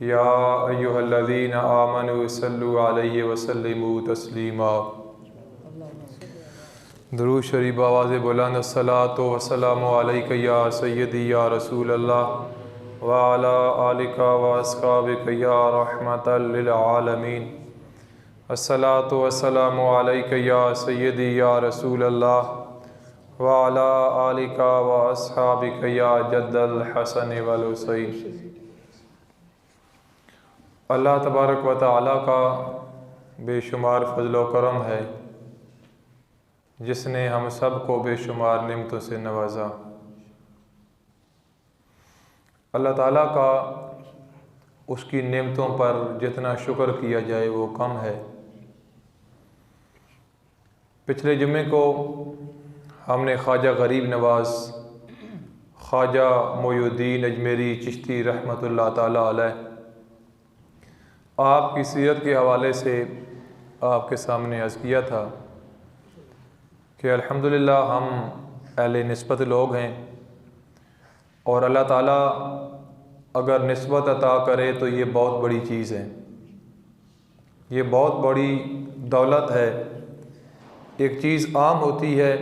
या अय्युहल्लज़ीना आमनु सल्लु अलैहि वसल्लिमु तस्लीमा। दुरूद शरीफ आवाज़ बुलंद। अस्सलातु वस्सलामु अलैका या सय्यदी या रसूल अल्लाह व अला आलिका व अस्हाबिका या रहमतल लिल आलमीन। अस्सलातु वस्सलामु अलैका या सय्यदी या रसूल अल्लाह व अला आलिका व अस्हाबिका या जद्दल हसन वल हुसैन। अल्लाह तबारक व तआला का बेशुमार फजल व करम है जिसने हम सब को बेशुमार नेमतों से नवाजा। अल्लाह ताला का उसकी नेमतों पर जितना शुक्र किया जाए वो कम है। पिछले जुम्मे को हमने ख्वाजा गरीब नवाज़ ख्वाजा मोइनुद्दीन अजमेरी चिश्ती रहमतुल्लाह ताला अलैह आपकी सीरत के हवाले से आपके सामने अर्ज़ किया था कि अल्हम्दुलिल्लाह हम अहले निस्बत लोग हैं और अल्लाह ताला अगर निस्बत अता करे तो ये बहुत बड़ी चीज़ है, ये बहुत बड़ी दौलत है। एक चीज़ आम होती है,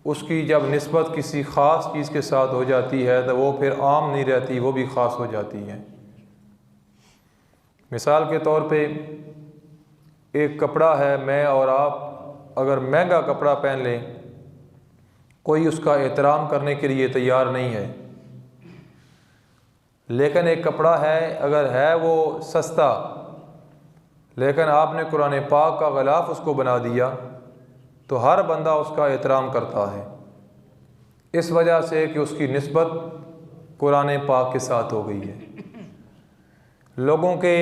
उसकी जब निस्बत किसी ख़ास चीज़ के साथ हो जाती है तो वो फिर आम नहीं रहती, वो भी ख़ास हो जाती है। मिसाल के तौर पे एक कपड़ा है, मैं और आप अगर महंगा कपड़ा पहन लें, कोई उसका एहतराम करने के लिए तैयार नहीं है। लेकिन एक कपड़ा है, अगर है वो सस्ता, लेकिन आपने कुरान पाक का ग़िलाफ़ उसको बना दिया तो हर बंदा उसका एहतराम करता है, इस वजह से कि उसकी निस्बत कुरान पाक के साथ हो गई है। लोगों के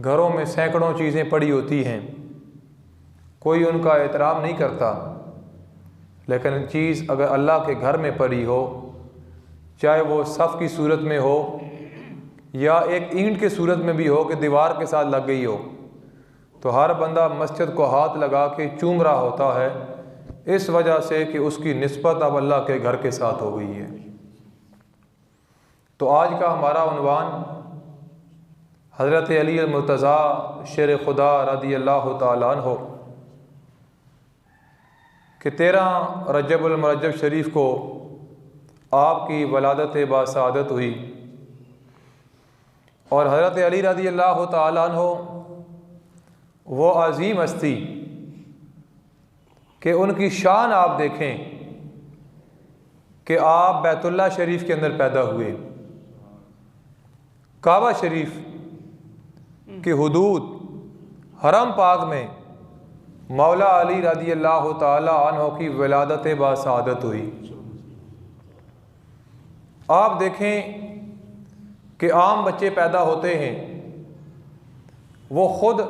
घरों में सैकड़ों चीज़ें पड़ी होती हैं, कोई उनका एहतराम नहीं करता, लेकिन चीज़ अगर अल्लाह के घर में पड़ी हो, चाहे वो सफ़ की सूरत में हो या एक ईंट के सूरत में भी हो कि दीवार के साथ लग गई हो, तो हर बंदा मस्जिद को हाथ लगा के चूम रहा होता है, इस वजह से कि उसकी निस्बत अब अल्लाह के घर के साथ हो गई है। तो आज का हमारा उन्वान हज़रत अली मुर्तज़ा शेर खुदा रज़ी अल्लाह तआला अन्हु कि 13 रजबुल मुरज्जब शरीफ को आपकी वलादत बासआदत हुई और हज़रत अली रज़ी अल्लाह तआला अन्हु वो अज़ीम हस्ती कि उनकी शान आप देखें कि आप बैतुल्लाह शरीफ के अंदर पैदा हुए, काबा शरीफ की हुदूद हरम पाक में मौला अली रज़ी अल्लाह तआला अन्हु की वलादत बासआदत हुई। आप देखें कि आम बच्चे पैदा होते हैं, वो खुद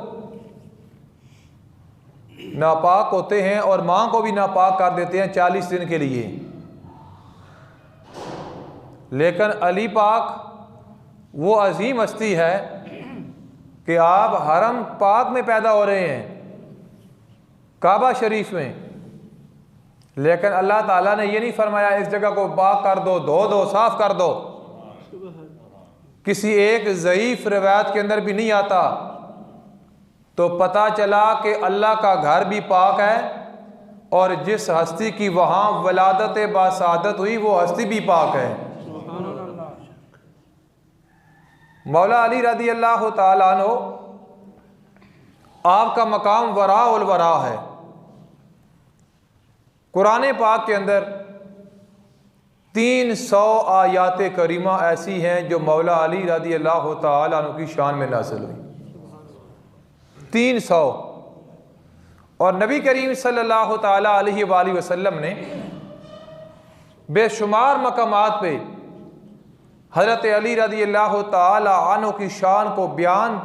नापाक होते हैं और माँ को भी नापाक कर देते हैं 40 दिन के लिए, लेकिन अली पाक वो अजीम हस्ती है कि आप हरम पाक में पैदा हो रहे हैं, काबा शरीफ में, लेकिन अल्लाह ताला ने ये नहीं फरमाया इस जगह को पाक कर दो, धो दो, साफ कर दो। किसी एक ज़ईफ़ रिवायत के अंदर भी नहीं आता। तो पता चला कि अल्लाह का घर भी पाक है और जिस हस्ती की वहाँ वलादत बासआदत हुई वो हस्ती भी पाक है। मौला अली रज़ी अल्लाह तआला अन्हु आपका मकाम वरा उल वरा है। कुरान पाक के अंदर 300 आयात करीमा ऐसी हैं जो मौला अली रज़ी अल्लाह तआला अन्हु की शान में नाज़िल हुई, 300। और नबी करीम सल्लल्लाहु ताला अलैहि वसल्लम ने बेशुमार मकामात पे हज़रत अली रज़ी अल्लाह ताला अन्हु की शान को बयान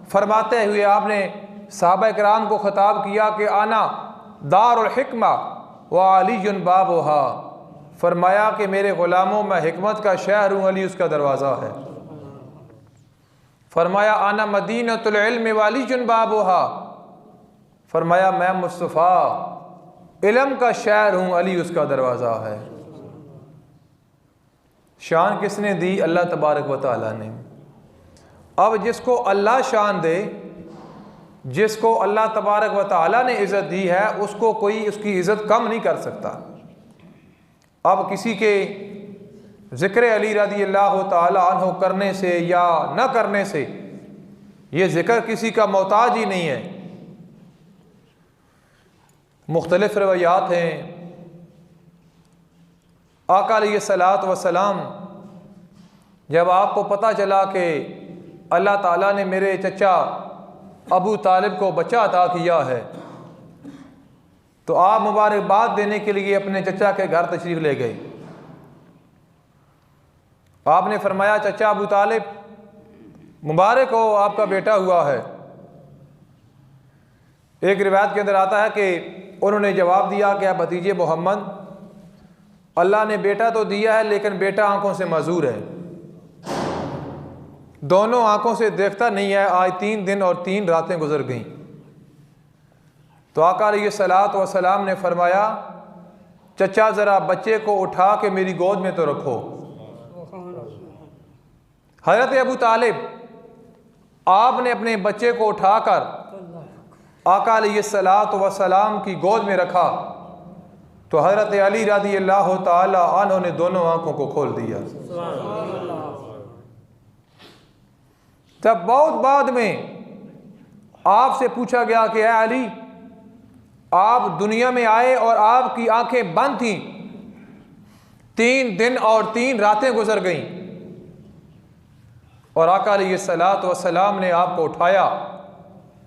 फरमाते हुए आपने सहाबा किराम को ख़िताब किया कि आना दारुल हिक्मा व अलीयुन बाबुहा, फरमाया कि मेरे ग़ुलामों में हिकमत का शहर हूँ, अली उसका दरवाज़ा है। फरमाया आना मदीनतुल इल्म व अलीयुन बाबुहा, फरमाया मैं मुस्तफ़ा इल्म का शहर हूँ, अली उसका दरवाज़ा है। शान किसने दी? अल्लाह तबारक व तआला ने। अब जिसको अल्लाह शान दे, जिसको अल्लाह तबारक व तआला ने इज़्ज़त दी है, उसको कोई उसकी इज़्ज़त कम नहीं कर सकता। अब किसी के ज़िक्र अली रज़ी अल्लाह तआला अन्हु करने से या न करने से ये ज़िक्र किसी का मोहताज ही नहीं है। मुख्तलिफ़ रवायात हैं। आका अलैहिस्सलात वस्सलाम, जब आपको पता चला कि अल्लाह ताला ने मेरे चचा अबू तालिब को बच्चा अता किया है, तो आप मुबारकबाद देने के लिए अपने चचा के घर तशरीफ़ ले गए। आपने फरमाया, चचा अबू तालिब मुबारक हो, आपका बेटा हुआ है। एक रिवायत के अंदर आता है कि उन्होंने जवाब दिया कि भतीजे मोहम्मद, अल्लाह ने बेटा तो दिया है लेकिन बेटा आंखों से माजूर है, दोनों आंखों से देखता नहीं है। आज 3 दिन और 3 रातें गुजर गईं। तो आका अलैहिस्सलात वस्सलाम ने फरमाया, चचा ज़रा बच्चे को उठा के मेरी गोद में तो रखो। हज़रत अबू तालिब, आपने अपने बच्चे को उठाकर आका अलैहिस्सलात वस्सलाम की गोद में रखा, तो हज़रत अली रज़ी अल्लाह तआला अन्हु ने दोनों आंखों को खोल दिया। जब बहुत बाद में आपसे पूछा गया कि ऐ अली, आप दुनिया में आए और आपकी आंखें बंद थीं, 3 दिन और 3 रातें गुजर गईं, और आका अलैहिस्सलात वस्सलाम ने आपको उठाया,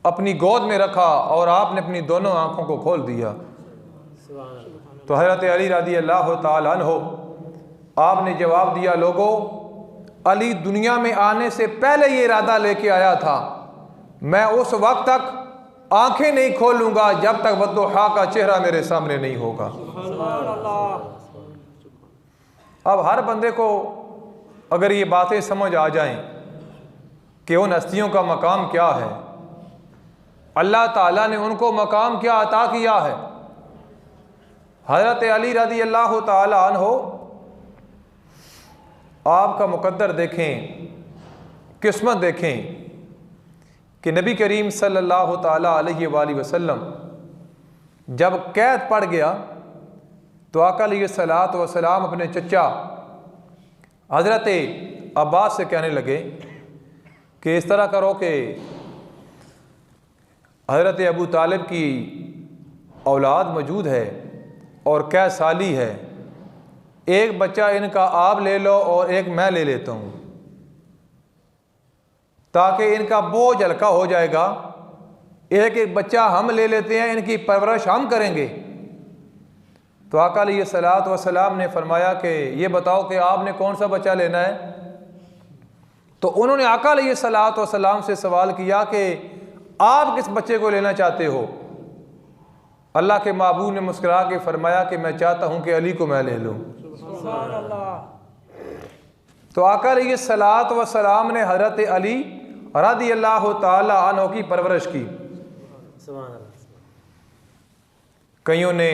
अपनी गोद में रखा और आपने अपनी दोनों आंखों को खोल दिया। तो हज़रत अली रज़ी अल्लाह तआला अन्हु, आपने जवाब दिया, लोगों, अली दुनिया में आने से पहले ये इरादा लेके आया था, मैं उस वक्त तक आंखें नहीं खोलूंगा जब तक वद्दुहा का चेहरा मेरे सामने नहीं होगा। अब हर बंदे को अगर ये बातें समझ आ जाएं कि उन हस्तियों का मकाम क्या है, अल्लाह ताला ने उनको मकाम क्या अता किया है। हज़रत अली रज़ी अल्लाह तआला अन्हु, आपका मुकद्दर देखें, किस्मत देखें कि नबी करीम सल्लल्लाहु ताला अलैहि वसल्लम जब कैद पड़ गया, तो आका अलैहिस्सलात वस्सलाम अपने चचा हज़रत अब्बास से कहने लगे कि इस तरह करो कि हज़रत अबू तालिब की औलाद मौजूद है और कैद साली है, एक बच्चा इनका आप ले लो और एक मैं ले लेता हूँ, ताकि इनका बोझ हल्का हो जाएगा। एक एक बच्चा हम ले लेते हैं, इनकी परवरिश हम करेंगे। तो आका अलैहिस्सलात वस्सलाम ने फरमाया कि ये बताओ कि आपने कौन सा बच्चा लेना है। तो उन्होंने आका अलैहिस्सलात वस्सलाम से सवाल किया कि आप किस बच्चे को लेना चाहते हो। अल्लाह के महबूब ने मुस्कुरा के फरमाया कि मैं चाहता हूँ कि अली को मैं ले लूँ। तो आका अलैहिस्सलात वस्सलाम ने हज़रत अली रज़ी अल्लाह तआला अन्हु की परवरिश की। कईयों ने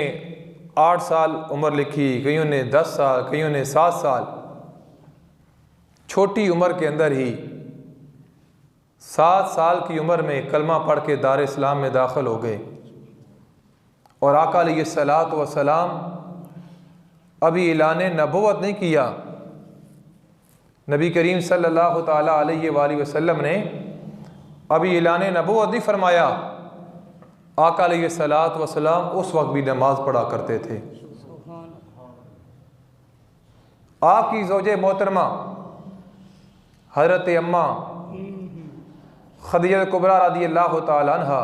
8 साल उम्र लिखी, कईयों ने 10 साल, कईयों ने 7 साल। छोटी उम्र के अंदर ही 7 साल की उम्र में कलमा पढ़ के दार इस्लाम में दाखिल हो गए। और आका अलैहिस्सलात वस्सलाम अभी ऐलान नबुव्वत नहीं किया। नबी करीम सल्लल्लाहु ताला अलैहि वसल्लम ने अभी ऐलान नबुव्वत नहीं फरमाया। आका अलैहिस्सलात वस्सलाम उस वक्त भी नमाज पढ़ा करते थे। आपकी ज़ौजे मोहतरमा हज़रत अम्मा खदीजा कुबरा रज़ी अल्लाह ताला अन्हा,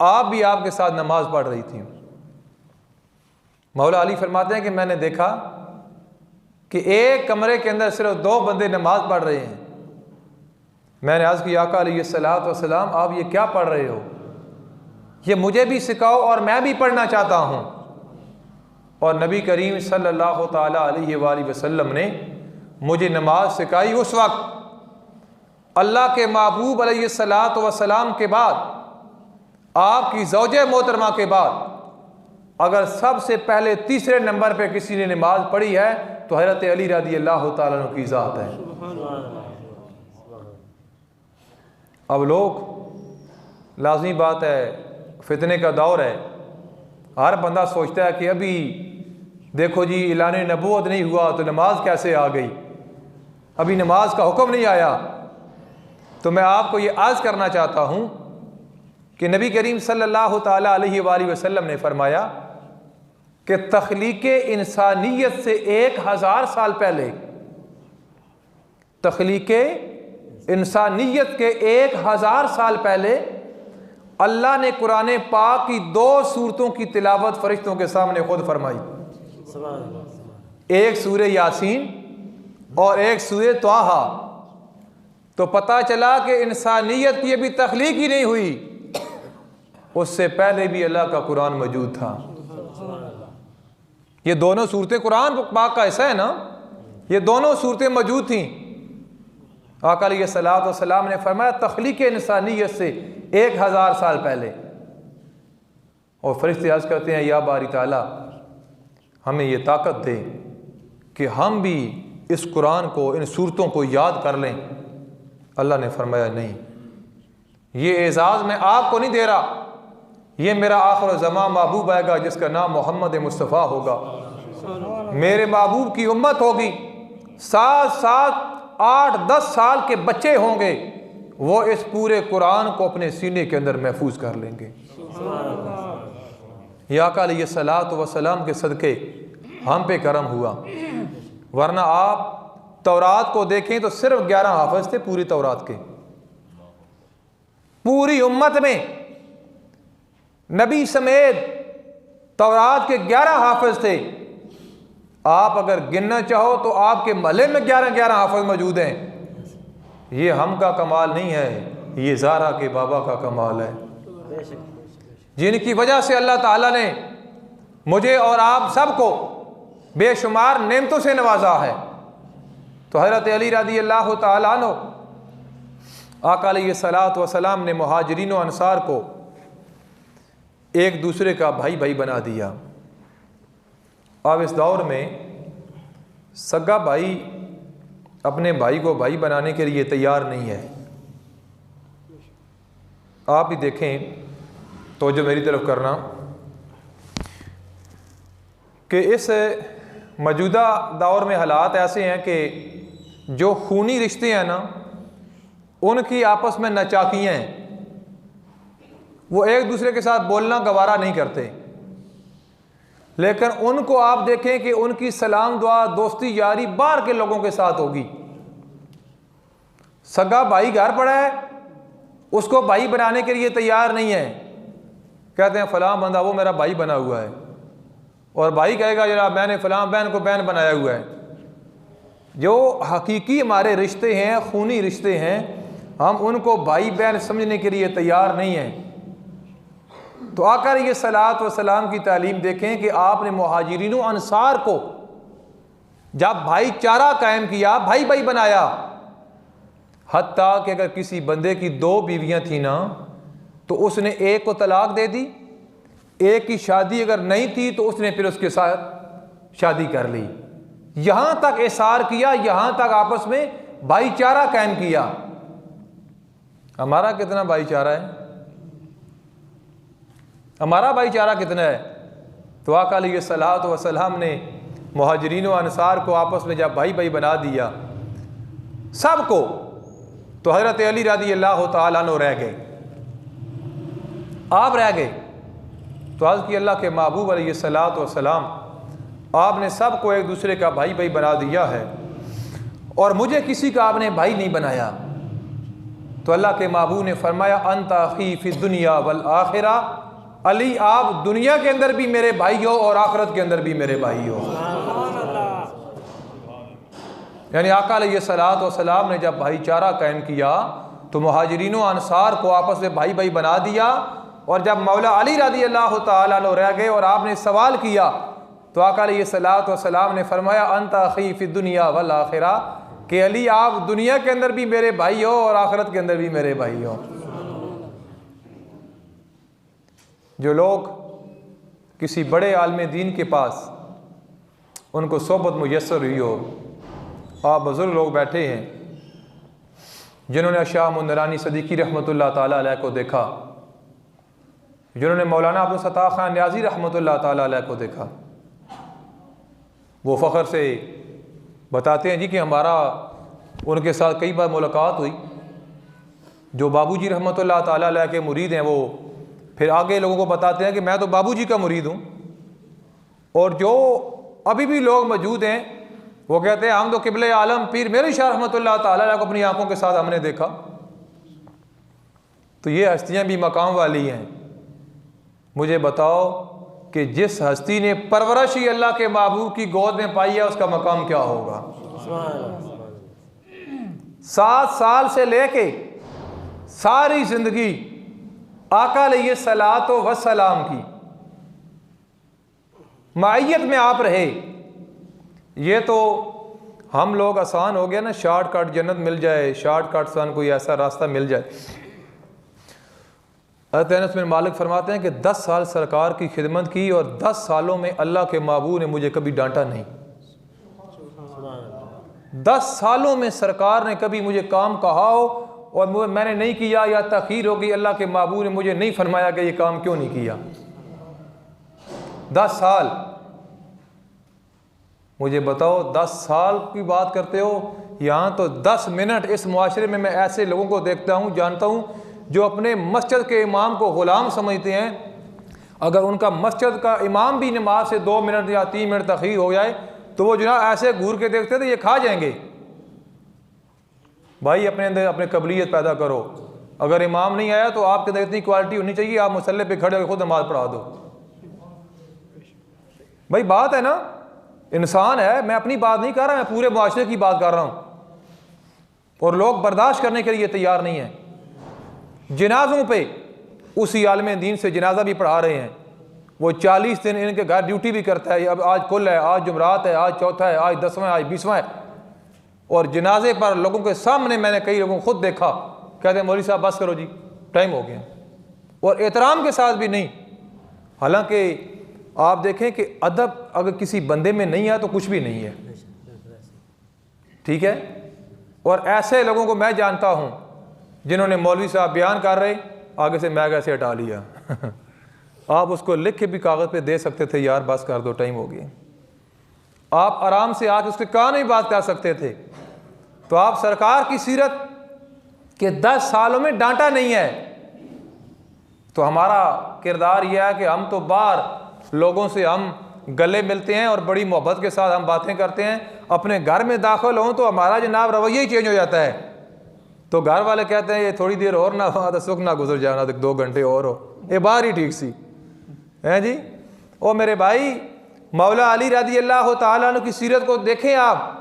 आप भी आपके साथ नमाज पढ़ रही थी। मौला अली फरमाते हैं कि मैंने देखा कि एक कमरे के अंदर सिर्फ 2 बंदे नमाज पढ़ रहे हैं। मैंने अर्ज़ की, आका अलैहिस्सलात वस्सलाम, आप ये क्या पढ़ रहे हो? ये मुझे भी सिखाओ और मैं भी पढ़ना चाहता हूँ। और नबी करीम सल्लल्लाहु ताला अलैहि वसल्लम ने मुझे नमाज सिखाई। उस वक्त अल्लाह के महबूब अलैहिस्सलात वस्सलाम के बाद, आपकी ज़ौजे मोहतरमा के बाद, अगर सबसे पहले तीसरे नंबर पे किसी ने नमाज पढ़ी है तो हज़रत अली रज़ी अल्लाह तआला अन्हु की ज़ात है। अब लोग, लाज़मी बात है, फितने का दौर है, हर बंदा सोचता है कि अभी देखो जी ऐलान नबूवत नहीं हुआ तो नमाज कैसे आ गई, अभी नमाज का हुक्म नहीं आया। तो मैं आपको ये अर्ज़ करना चाहता हूँ कि नबी करीम सल्लल्लाहु ताला अलैहि वसल्लम ने फरमाया कि तख्लीक इंसानियत से 1000 साल पहले, तख्लीक इंसानियत के 1000 साल पहले अल्लाह ने कुरान पाक की 2 सूरतों की तिलावत फरिश्तों के सामने खुद फरमाई, एक सूरह यासीन और एक सूरह त्वाहा। तो पता चला कि इंसानियत की अभी तख्लीक ही नहीं हुई, उससे पहले भी अल्लाह का कुरान मौजूद था। ये दोनों सूरतें कुरान पाक का हिस्सा है ना, ये दोनों सूरतें मौजूद थीं। आका अलैहिस्सलातु वस्सलाम ने फरमाया तख्लीक इंसानियत से 1000 साल पहले। और फरिश्ते अर्ज़ करते हैं या बारी ताला हमें ये ताकत दे कि हम भी इस कुरान को, इन सूरतों को याद कर लें। अल्लाह ने फरमाया नहीं, ये एजाज़ मैं आपको नहीं दे रहा, ये मेरा आखिर ज़मां महबूब आएगा जिसका नाम मोहम्मद मुस्तफ़ा होगा, मेरे महबूब की उम्मत होगी, 7-7, 8-10 साल के बच्चे होंगे, वो इस पूरे कुरान को अपने सीने के अंदर महफूज कर लेंगे। या आका अलैहिस्सलातु वस्सलाम के सदके हम पे करम हुआ, वरना आप तौरात को देखें तो सिर्फ 11 हाफिज थे पूरी तौरात के, पूरी उम्मत में नबी समेत तौरात के 11 हाफिज थे। आप अगर गिनना चाहो तो आपके महल्ले में 11-11 हाफिज मौजूद हैं। ये हम का कमाल नहीं है, ये ज़ारा के बाबा का कमाल है, जिनकी वजह से अल्लाह ताला ने मुझे और आप सबको बेशुमार नेमतों से नवाजा है। तो हज़रत अली रज़ी अल्लाह ताला अन्हु, आका अलैहिस्सलातु वस्सलाम ने मुहाजिरीन व अंसार को एक दूसरे का भाई भाई बना दिया। अब इस दौर में सगा भाई अपने भाई को भाई बनाने के लिए तैयार नहीं है। आप ही देखें तो जो मेरी तरफ करना कि इस मौजूदा दौर में हालात ऐसे हैं कि जो खूनी रिश्ते हैं ना, उनकी आपस में नचाकियाँ हैं, वो एक दूसरे के साथ बोलना गवारा नहीं करते। लेकिन उनको आप देखें कि उनकी सलाम दुआ दोस्ती यारी बाहर के लोगों के साथ होगी। सगा भाई घर पड़ा है, उसको भाई बनाने के लिए तैयार नहीं है, कहते हैं फलां बंदा वो मेरा भाई बना हुआ है, और भाई कहेगा जनाब मैंने फलां बहन को बहन बनाया हुआ है। जो हकीकी हमारे रिश्ते हैं, खूनी रिश्ते हैं, हम उनको भाई बहन समझने के लिए तैयार नहीं हैं। तो आकर ये सलात व सलाम की तालीम देखें कि आपने मुहाजिरीन व अंसार को जब भाईचारा कायम किया, भाई भाई बनाया। हत्ता कि अगर किसी बंदे की 2 बीवियां थी ना, तो उसने एक को तलाक दे दी, एक की शादी अगर नहीं थी तो उसने फिर उसके साथ शादी कर ली। यहां तक एसार किया, यहां तक आपस में भाईचारा कायम किया। हमारा कितना भाईचारा है? हमारा भाईचारा कितना है? तो आका अलैहिस्सलातु वस्सलाम ने मुहाजिरीन व अंसार को आपस में जब भाई भाई बना दिया सबको, तो हज़रत अली रज़ी अल्लाह तआला अन्हु रह गए, आप रह गए। तो आज की अल्लाह के महबूब अलैहिस्सलातु वस्सलाम, आपने सबको एक दूसरे का भाई भाई बना दिया है और मुझे किसी का आपने भाई नहीं बनाया। तो अल्लाह के महबूब ने फरमाया अंत अखी फी दुनिया वल आखिरा, अली आप दुनिया के अंदर भी मेरे भाई हो और आखिरत के अंदर भी मेरे भाई हो। यानी आका अलैहिस्सलातु वस्सलाम ने जब भाईचारा कायम किया तो मुहाजिरीन व अंसार को आपस में भाई भाई बना दिया। और जब मौला अली रज़ी अल्लाह तआला अन्हु रह गए और आपने सवाल किया तो आका अलैहिस्सलातु वस्सलाम ने फरमाया अंत अखी फी दुनिया वल आखिरा, कि अली आप दुनिया के अंदर भी मेरे भाई हो और आखिरत के अंदर भी मेरे भाई हो। जो लोग किसी बड़े आलिम दीन के पास उनको सोबत मुयस्सर हुई हो, आप बुजुर्ग लोग बैठे हैं, जिन्होंने शाह मुंदरानी सदीकी रहमतुल्लाह ताला अलैह को देखा, जिन्होंने मौलाना अब्दुल सत्तार खान न्याजी रहमतुल्लाह ताला अलैह को देखा, वो फ़ख्र से बताते हैं जी कि हमारा उनके साथ कई बार मुलाकात हुई। जो बाबूजी रहमतुल्लाह ताला अलैह के मुरीद हैं वो फिर आगे लोगों को बताते हैं कि मैं तो बाबूजी का मुरीद हूँ, और जो अभी भी लोग मौजूद हैं वो कहते हैं हम तो क़िबले आलम पीर मेरे शाह रहमतुल्लाह ताला अलैह को अपनी आंखों के साथ हमने देखा। तो ये हस्तियाँ भी मकाम वाली हैं। मुझे बताओ कि जिस हस्ती ने परवरिश ही अल्लाह के महबूब की गोद में पाई है उसका मकाम क्या होगा। 7 साल से लेके सारी ज़िंदगी आका अलैहिस्सलात व सलाम की मायत में आप रहे। ये तो हम लोग आसान हो गया ना, शॉर्टकट जन्नत मिल जाए, शॉर्टकट सन कोई ऐसा रास्ता मिल जाए। हज़रत अनस बिन मालिक फरमाते हैं कि 10 साल सरकार की खिदमत की और 10 सालों में अल्लाह के महबूब ने मुझे कभी डांटा नहीं। 10 सालों में सरकार ने कभी मुझे काम कहा हो और मैंने नहीं किया या तखीर हो गई, अल्लाह के महबूब ने मुझे नहीं फरमाया कि ये काम क्यों नहीं किया। 10 साल। मुझे बताओ 10 साल की बात करते हो, यहाँ तो 10 मिनट इस मुआशरे में मैं ऐसे लोगों को देखता हूँ, जानता हूँ जो अपने मस्जिद के इमाम को ग़ुलाम समझते हैं। अगर उनका मस्जिद का इमाम भी नमाज से 2 मिनट या 3 मिनट तखीर हो जाए तो वो जनाब ऐसे घूर के देखते थे ये खा जाएंगे। भाई अपने अंदर अपने काबिलियत पैदा करो। अगर इमाम नहीं आया तो आपके अंदर इतनी क्वालिटी होनी चाहिए आप मुसल्ले पे खड़े होकर खुद नमाज पढ़ा दो। भाई बात है ना, इंसान है, मैं अपनी बात नहीं कर रहा, मैं पूरे मुआशरे की बात कर रहा हूँ। और लोग बर्दाश्त करने के लिए तैयार नहीं है। जनाजों पे उसी आलम दीन से जनाजा भी पढ़ा रहे हैं, वो 40 दिन इनके घर ड्यूटी भी करता है। अब आज कुल है, आज जुमरात है, आज चौथा है, आज 10वां है, आज 20वां है। और जनाजे पर लोगों के सामने मैंने कई लोगों को खुद देखा, कहते हैं मौलवी साहब बस करो जी टाइम हो गया, और एहतराम के साथ भी नहीं। हालांकि आप देखें कि अदब अगर किसी बंदे में नहीं है तो कुछ भी नहीं है, ठीक है। और ऐसे लोगों को मैं जानता हूँ जिन्होंने मौलवी साहब बयान कर रहे आगे से मैग ऐसे हटा लिया आप उसको लिख के भी कागज़ पे दे सकते थे, यार बस कर दो टाइम हो गया। आप आराम से आके उसके कान में बात कर सकते थे। तो आप सरकार की सीरत के 10 सालों में डांटा नहीं है। तो हमारा किरदार यह है कि हम तो बाहर लोगों से हम गले मिलते हैं और बड़ी मोहब्बत के साथ हम बातें करते हैं। अपने घर में दाखिल हों तो हमारा जनाब रवैया ही चेंज हो जाता है। तो घर वाले कहते हैं ये थोड़ी देर और ना हुआ तो सुख ना गुजर जाना, तो 2 घंटे और हो, ये बाहर ही ठीक सी है जी। ओ मेरे भाई, मौला अली रज़ी अल्लाह तआला अन्हु की सीरत को देखें आप।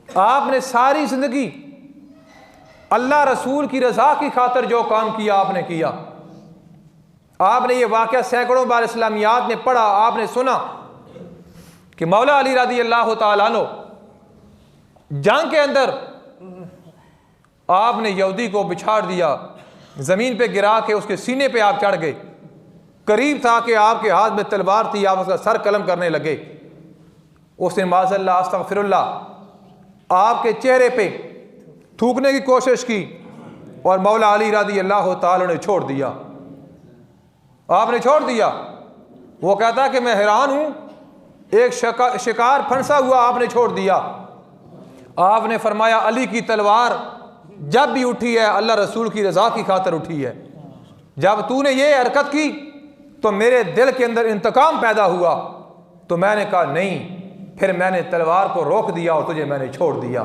आपने सारी ज़िंदगी अल्लाह रसूल की रज़ा की खातिर जो काम किया आपने किया। आपने ये वाक़या सैकड़ों बार इस्लामियात में पढ़ा, आपने सुना कि मौला अली रज़ी अल्लाह तआला अन्हु जंग के अंदर आपने यहूदी को बिछाड़ दिया, ज़मीन पे गिरा के उसके सीने पे आप चढ़ गए। करीब था कि आपके हाथ में तलवार थी, आप उसका सर कलम करने लगे। उसने माज़अल्लाह अस्तग़फिरुल्लाह आपके चेहरे पे थूकने की कोशिश की और मौला अली रज़ी अल्लाह तआला ने छोड़ दिया। आपने छोड़ दिया। वो कहता कि मैं हैरान हूँ, एक शिकार फंसा हुआ आपने छोड़ दिया। आपने फरमाया अली की तलवार जब भी उठी है अल्लाह रसूल की रज़ा की खातिर उठी है। जब तूने ये हरकत की तो मेरे दिल के अंदर इंतकाम पैदा हुआ। तो मैंने कहा नहीं, फिर मैंने तलवार को रोक दिया और तुझे मैंने छोड़ दिया।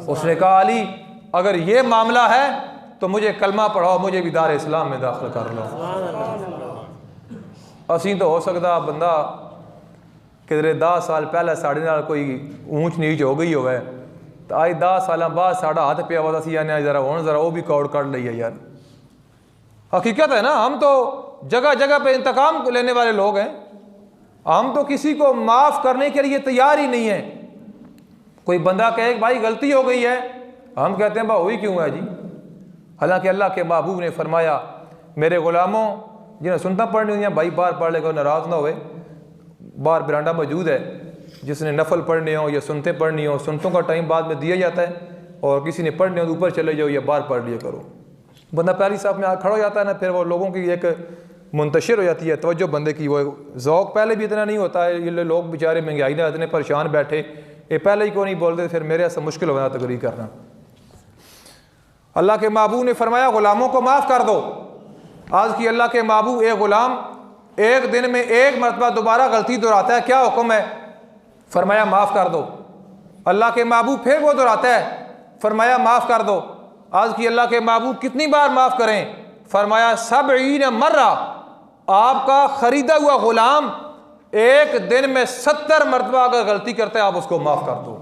उसने कहा अली अगर ये मामला है तो मुझे कलमा पढ़ाओ, मुझे भी दार इस्लाम में दाखिल कर लो। असी तो हो सकता बंदा किधरे 10 साल पहले साढ़े नाल कोई ऊंच नीच हो गई होवे तो आज 10 साल बाद साढ़ा हाथ पिया हुआ सी आने जरा हूँ जरा वो भी कौड़ कट ली है। यार हकीकत है ना, हम तो जगह जगह पे इंतकाम लेने वाले लोग हैं। हम तो किसी को माफ़ करने के लिए तैयार ही नहीं है। कोई बंदा कहे भाई गलती हो गई है, हम कहते हैं भाई हुई क्यों है जी। हालांकि अल्लाह के महबूब ने फरमाया मेरे ग़ुलामों जिन्हें सुनता पढ़नी हुई भाई बाहर पढ़ लेगा नाराज़ ना होए, बाहर बरांडा मौजूद है, जिसने नफल पढ़ने हो या सुनते पढ़नी हो, सुनतों का टाइम बाद में दिया जाता है और किसी ने पढ़ने हो तो ऊपर चले जाओ या बाहर पढ़ लिया करो। बंदा पहली साहब में खड़ा हो जाता है ना, फिर वो लोगों की एक मुंतशिर हो जाती है तवज्जो बंदे की। वो ज़ौक़ पहले भी इतना नहीं होता है, ये लोग बेचारे महंगाई में इतने परेशान बैठे, ये पहले ही क्यों नहीं बोलते, फिर मेरे ऐसा मुश्किल हो जाता तकरीर करना। अल्लाह के महबूब ने फरमाया ग़ुलामों को माफ़ कर दो। आज की अल्लाह के महबूब एक ग़ुलाम एक दिन में एक मरतबा दोबारा गलती दोहराता है, क्या हुक्म है? फरमाया माफ़ कर दो। अल्लाह के महबूब फिर वो दोहराता है, फरमाया माफ़ कर दो। आज की अल्लाह के महबूब कितनी बार माफ़ करें? फरमाया 70 मर्रा। आपका ख़रीदा हुआ ग़ुलाम एक दिन में 70 मरतबा अगर गलती करता है आप उसको माफ़ कर दो।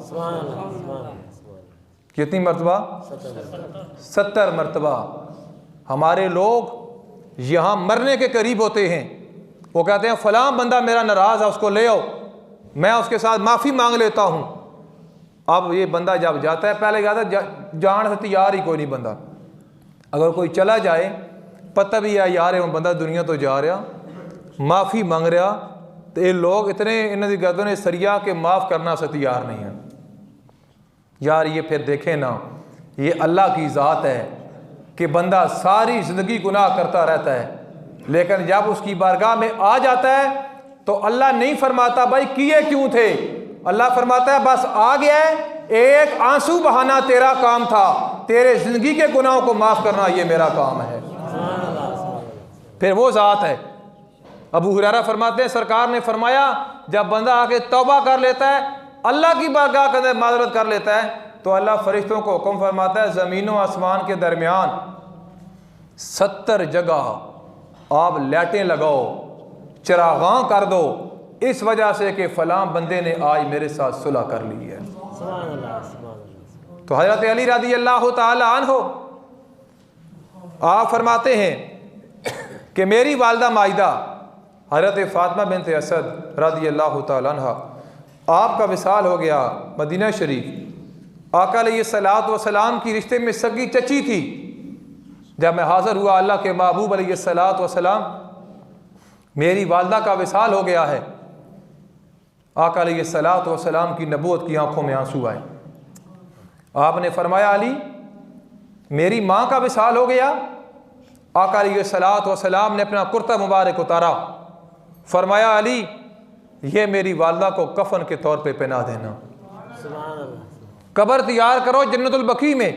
कितनी मरतबा? 70 मरतबा। हमारे लोग यहाँ मरने के करीब होते हैं, वो कहते हैं फ़लाँ बंदा मेरा नाराज़ है, उसको ले आओ, मैं उसके साथ माफ़ी मांग लेता हूँ। अब ये बंदा जब जाता है, पहले कहता है जान से तैयार ही कोई नहीं बंदा। अगर कोई चला जाए, पता भी है यार वो बंदा दुनिया तो जा रहा, माफ़ी मांग रहा, तो ये लोग इतने इन्हों की गर्दों ने सरिया के माफ़ करना से तैयार नहीं है यार। ये फिर देखें ना, ये अल्लाह की ज़ात है कि बंदा सारी ज़िंदगी गुनाह करता रहता है, लेकिन जब उसकी बारगाह में आ जाता है तो अल्लाह नहीं फरमाता भाई किए क्यों थे। अल्लाह फरमाता है बस आ गया है, एक आंसू बहाना तेरा काम था, तेरे ज़िंदगी के गुनाहों को माफ़ करना ये मेरा काम है। फिर वो ज़ात है। अबू हुरैरा फरमाते हैं सरकार ने फरमाया जब बंदा आके तौबा कर लेता है, अल्लाह की बारगाह के अंदर माजरत कर लेता है, तो अल्लाह फरिश्तों को हुक्म फरमाता है ज़मीन व आसमान के दरमियान 70 जगह आप लाइटें लगाओ, चिरागां कर दो, इस वजह से कि फ़लाँ बंदे ने आज मेरे साथ सुलह कर ली है। तो हज़रत अली रज़ी अल्लाह ताला अन्हु आप फरमाते हैं कि मेरी वालदा माइदा हज़रत फ़ातिमा बिन्त असद रज़ी अल्लाह ताला अन्हा, आपका विसाल हो गया मदीना शरीफ। आका अलैहिस्सलातु वस्सलाम की रिश्ते में सगी चची थी। जब मैं हाज़िर हुआ अल्लाह के महबूब अलैहिस्सलातु वस्सलाम, मेरी वालदा का विसाल हो गया है। आका अलैहिस्सलातु वस्सलाम की नबूवत की आंखों में आंसू आए। आपने फरमाया अली मेरी माँ का विसाल हो गया। आका अलैहिस्सलातु वस्सलाम ने अपना कुर्ता मुबारक उतारा, फरमाया अली ये मेरी वालदा को कफन के तौर पे पहना देना, कब्र तैयार करो जन्नतुल बकी में।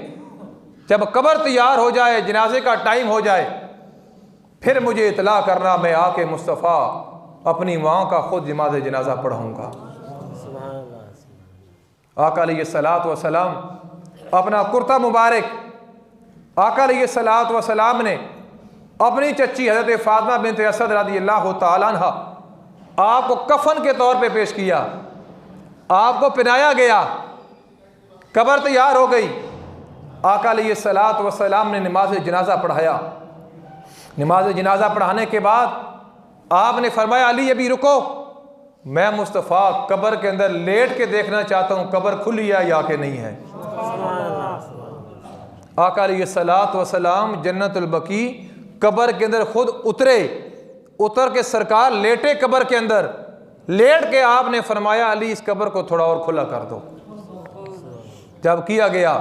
जब कब्र तैयार हो जाए, जनाजे का टाइम हो जाए, फिर मुझे इतला करना, मैं आके मुस्तफ़ा अपनी माँ का खुद नमाज़ जनाजा पढ़ाऊँगा। आका अलैहिस्सलातु वस्सलाम अपना कुर्ता मुबारक आका अलैहिस्सलातु वस्सलाम ने अपनी चच्ची हज़रत फ़ातिमा बिन्त असद रज़ी अल्लाह ताला अन्हा आपको कफन के तौर पे पेश किया, आपको पहनाया गया, कब्र तैयार हो गई। आका अलैहिस्सलातु वस्सलाम ने नमाज जनाजा पढ़ाया। नमाज जनाजा पढ़ाने के बाद आपने फरमाया अली अभी रुको, मैं मुस्तफ़ा कब्र के अंदर लेट के देखना चाहता हूँ कब्र खुली है या कि नहीं है। आका अलैहिस्सलातु वस्सलाम जन्नतुल बकी कब्र के अंदर खुद उतर के सरकार लेटे कब्र के अंदर, लेट के आपने फरमाया अली इस कब्र को थोड़ा और खुला कर दो। जब किया गया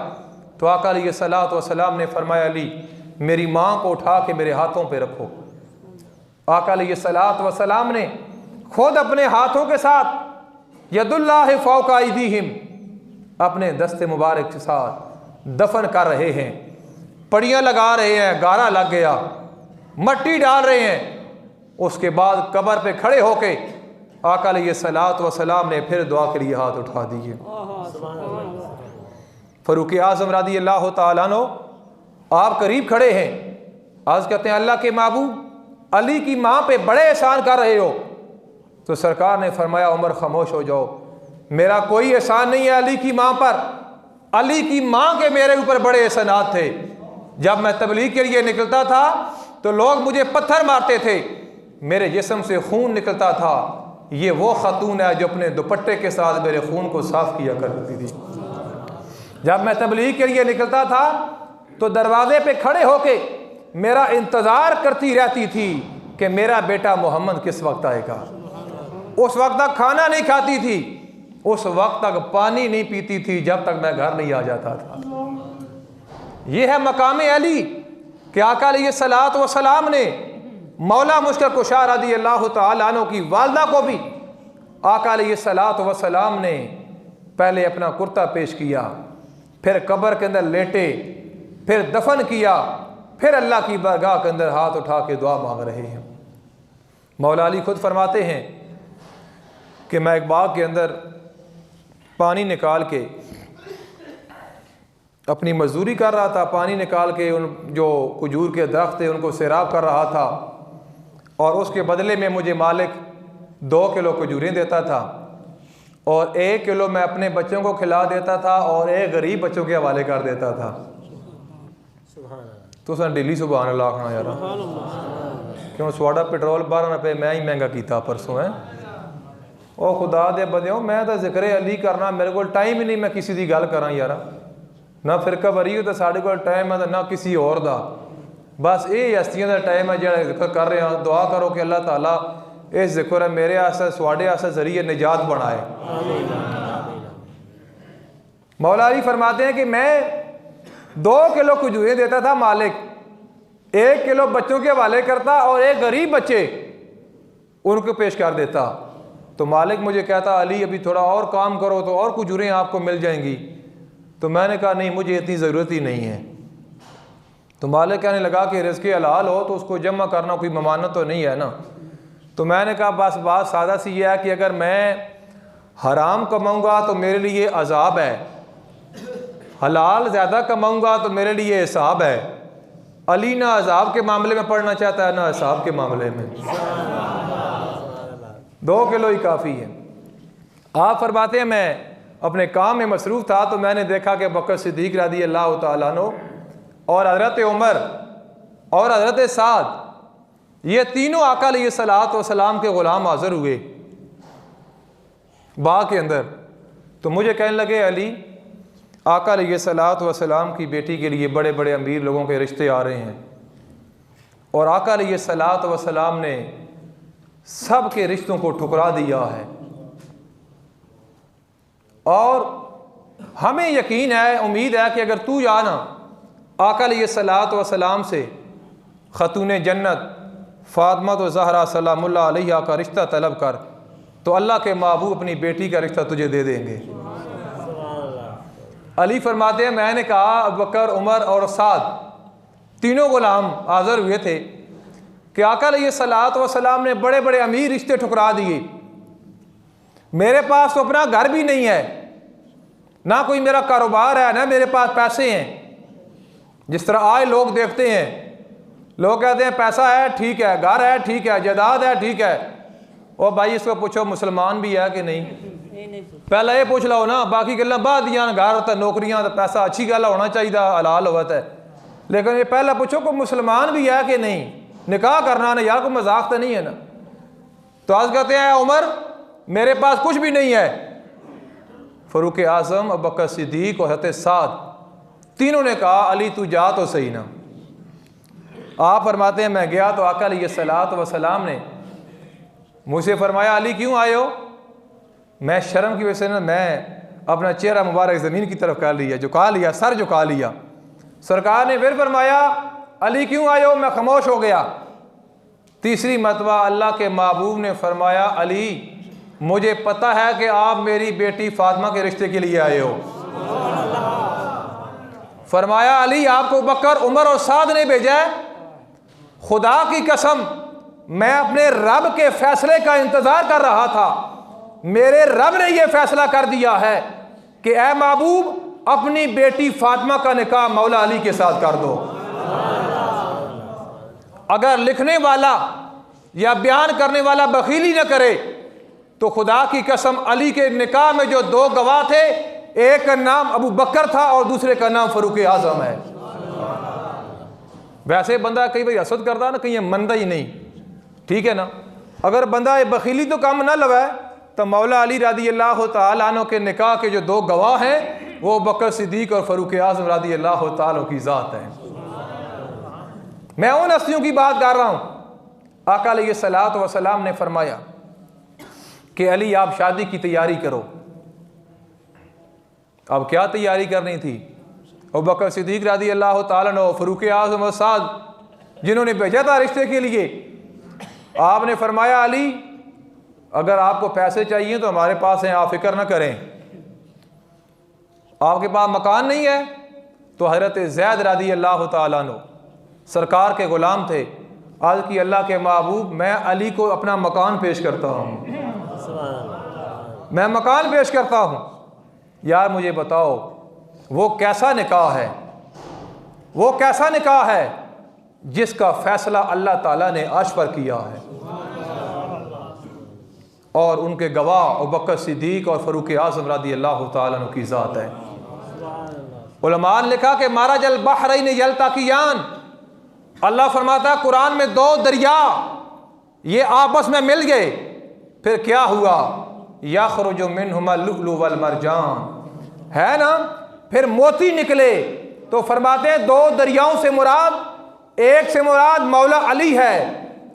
तो आका अलैहिस्सलातु वस्सलाम ने फरमाया अली मेरी माँ को उठा के मेरे हाथों पे रखो। आका अलैहिस्सलातु वस्सलाम ने खुद अपने हाथों के साथ यदुल्लाहि फौका अयदीहिम अपने दस्ते मुबारक के साथ दफन कर रहे हैं, पड़ियाँ लगा रहे हैं, गारा लग गया, मट्टी डाल रहे हैं। उसके बाद कब्र पे खड़े होके आका अलैहिस्सलातु वस्सलाम ने फिर दुआ के लिए हाथ उठा दिए। फ़ारूक आज़म रज़ी अल्लाह ताला अन्हु आप करीब खड़े हैं, आज कहते हैं अल्लाह के महबूब अली की माँ पे बड़े एहसान कर रहे हो। तो सरकार ने फरमाया उमर खामोश हो जाओ, मेरा कोई एहसान नहीं है अली की माँ पर, अली की माँ के मेरे ऊपर बड़े एहसानात थे। जब मैं तबलीग के लिए निकलता था तो लोग मुझे पत्थर मारते थे, मेरे जिस्म से खून निकलता था। ये वो खातून है जो अपने दुपट्टे के साथ मेरे खून को साफ किया करती थी। जब मैं तबलीग के लिए निकलता था तो दरवाजे पे खड़े होके मेरा इंतज़ार करती रहती थी कि मेरा बेटा मोहम्मद किस वक्त आएगा। उस वक्त तक खाना नहीं खाती थी, उस वक्त तक पानी नहीं पीती थी जब तक मैं घर नहीं आ जाता था। ये है मकाम अली कि आका अलैहिस्सलातु वस्सलाम ने मौला मुश्किल कुशा रज़ियल्लाहु तआला अन्हु की वालदा को भी आका अलैहिस्सलातु वस्सलाम ने पहले अपना कुर्ता पेश किया, फिर कब्र के अंदर लेटे, फिर दफन किया, फिर अल्लाह की बारगाह के अंदर हाथ उठा के दुआ मांग रहे हैं। मौला अली खुद फरमाते हैं कि मैं एक बाग के अंदर पानी निकाल के अपनी मजदूरी कर रहा था, पानी निकाल के उन जो खजूर के दरख्त थे उनको सैराब कर रहा था, और उसके बदले में मुझे मालिक 2 किलो खजूरें देता था और 1 किलो मैं अपने बच्चों को खिला देता था और 1 गरीब बच्चों के हवाले कर देता था। तो सन डेली सुबहान अल्लाह आखना यार, क्यों स्वाड़ा पेट्रोल 12 रुपए मैं ही महंगा किया परसों है। ओ खुदा दे बंदे मैं तो जिक्र अली करना, मेरे को टाइम ही नहीं मैं किसी की गल करा यार, ना फिरका वरी तो साढ़े को टाइम है ना किसी और दा, बस ये हस्तियों का टाइम है जो जिक्र कर रहे हैं। दुआ करो कि अल्लाह ताला इस जिक्र है मेरे आस्ते स्वाडे आस्ते जरिए निजात बनाए। मौला अली फरमाते हैं कि मैं 2 किलो खजूरें देता था मालिक, 1 किलो बच्चों के हवाले करता और 1 गरीब बच्चे उनको पेश कर देता। तो मालिक मुझे कहता अली अभी थोड़ा और काम करो तो और खजूरें आपको मिल जाएंगी। तो मैंने कहा नहीं मुझे इतनी ज़रूरत ही नहीं है। तो मालिक कहने लगा कि रिज़्क़ हलाल हो तो उसको जमा करना कोई ममानत तो नहीं है ना। तो मैंने कहा बस बात सादा सी ये है कि अगर मैं हराम कमाऊँगा तो मेरे लिए अजाब है, हलाल ज़्यादा कमाऊँगा तो मेरे लिए हिसाब है। अली ना अजाब के मामले में पढ़ना चाहता है ना हिसाब के मामले में, 2 किलो ही काफ़ी है। आप फरमाते हैं मैं अपने काम में मसरूफ़ था तो मैंने देखा कि बकर सिद्दीक़ रज़ियल्लाहु तआला अन्हु और हज़रत उमर और हज़रत साद ये तीनों आका अलैहिस्सलातु वस्सलाम के ग़ुलाम हाज़िर हुए बाग के अंदर। तो मुझे कहने लगे अली आका अलैहिस्सलातु वस्सलाम की बेटी के लिए बड़े बड़े अमीर लोगों के रिश्ते आ रहे हैं और आका अलैहिस्सलातु वस्सलाम ने सब के रिश्तों को ठुकरा दिया है, और हमें यकीन है उम्मीद है कि अगर तू जाना आका अलैहिस्सलातु वस्सलाम से खतून जन्नत फातिमा तो ज़हरा सलामुल्लाह अलैहा का रिश्ता तलब कर तो अल्लाह के महबूब अपनी बेटी का रिश्ता तुझे दे देंगे। अली फरमाते हैं मैंने कहा अबू बकर उमर और साद तीनों गुलाम हाज़िर हुए थे कि आका अलैहिस्सलातु वस्सलाम ने बड़े बड़े अमीर रिश्ते ठुकरा दिए। मेरे पास तो अपना घर भी नहीं है, ना कोई मेरा कारोबार है, ना मेरे पास पैसे हैं। जिस तरह आज लोग देखते हैं, लोग कहते हैं पैसा है ठीक है, घर है ठीक है, जायदाद है ठीक है। और भाई इसको पूछो मुसलमान भी है कि नहीं, पहला ये पूछ लो ना, बाकी गल्लां बाद दियां, घर होता नौकरियां तो पैसा अच्छी गल होना चाहिए हलाल होता है, लेकिन ये पहला पूछो कोई मुसलमान भी है कि नहीं, निकाह करना ना यार कोई मजाक तो नहीं है ना। तो आज कहते हैं उमर मेरे पास कुछ भी नहीं है। फ़ारूक आज़म अबू बकर सिद्दीक़ और हज़रत साद तीनों ने कहा अली तू जा तो सही ना। आप फरमाते हैं मैं गया तो आका अलैहिस्सलातु वस्सलाम ने मुझसे फरमाया अली क्यों आए हो। मैं शर्म की वजह से ना मैं अपना चेहरा मुबारक ज़मीन की तरफ कर लिया, झुका लिया, सर झुका लिया। सरकार ने फिर फरमाया अली क्यों आए हो, मैं खामोश हो गया। तीसरी मरतबा अल्लाह के महबूब ने फरमाया अली मुझे पता है कि आप मेरी बेटी फातिमा के रिश्ते के लिए आए हो। फरमाया अली आपको बकर उमर और साद ने भेजा है, खुदा की कसम मैं अपने रब के फैसले का इंतजार कर रहा था, मेरे रब ने यह फैसला कर दिया है कि ए महबूब अपनी बेटी फातिमा का निकाह मौला अली के साथ कर दो। अगर लिखने वाला या बयान करने वाला बखीली न करे तो खुदा की कसम अली के निकाह में जो 2 गवाह थे, एक का नाम अबू बकर था और दूसरे का नाम फ़ारूक आज़म है। वैसे बंदा कई बार हसद करता ना, कहीं मनता ही नहीं, ठीक है ना। अगर बंदा बखीली तो काम ना लगाए तो मौला अली रज़ियल्लाहु तआला अन्हु के निकाह के जो 2 गवाह हैं वो बकर सिद्दीक़ और फ़ारूक आज़म रज़ियल्लाहु तआला की ज़ात है। मैं उन हस्तियों की बात कर रहा हूँ। आका अलैहिस्सलातु वस्सलाम ने फरमाया कि अली आप शादी की तैयारी करो। अब क्या तैयारी करनी थी, अबू बकर सिद्दीक रज़ी अल्लाह ताला अन्हु, फ़ारूक आज़म और साद जिन्होंने भेजा था रिश्ते के लिए, आपने फरमाया अली अगर आपको पैसे चाहिए तो हमारे पास हैं, आप फिक्र न करें। आपके पास मकान नहीं है? तो हज़रत ज़ैद रज़ी अल्लाह ताला अन्हु सरकार के ग़ुलाम थे। आज की अल्लाह के महबूब, मैं अली को अपना मकान पेश करता हूँ, मैं मकान पेश करता हूँ। यार मुझे बताओ वो कैसा निकाह है, वो कैसा निकाह है जिसका फ़ैसला अल्लाह ताला ने अर्श पर किया है और उनके गवाह अबू बकर सिद्दीक और फ़ारूक आज़म रज़ी अल्लाह ताला अन्हु की ज़ात है। उलमा ने लिखा कि मारा जल बहरैन यल्तक़ियान, अल्लाह फरमाता है कुरान में दो दरिया ये आपस में मिल गए, फिर क्या हुआ, यख़रुजु मिनहुमा लुअलुअ वल मरजान, है ना, फिर मोती निकले। तो फरमाते हैं दो दरियाओं से मुराद, एक से मुराद मौला अली है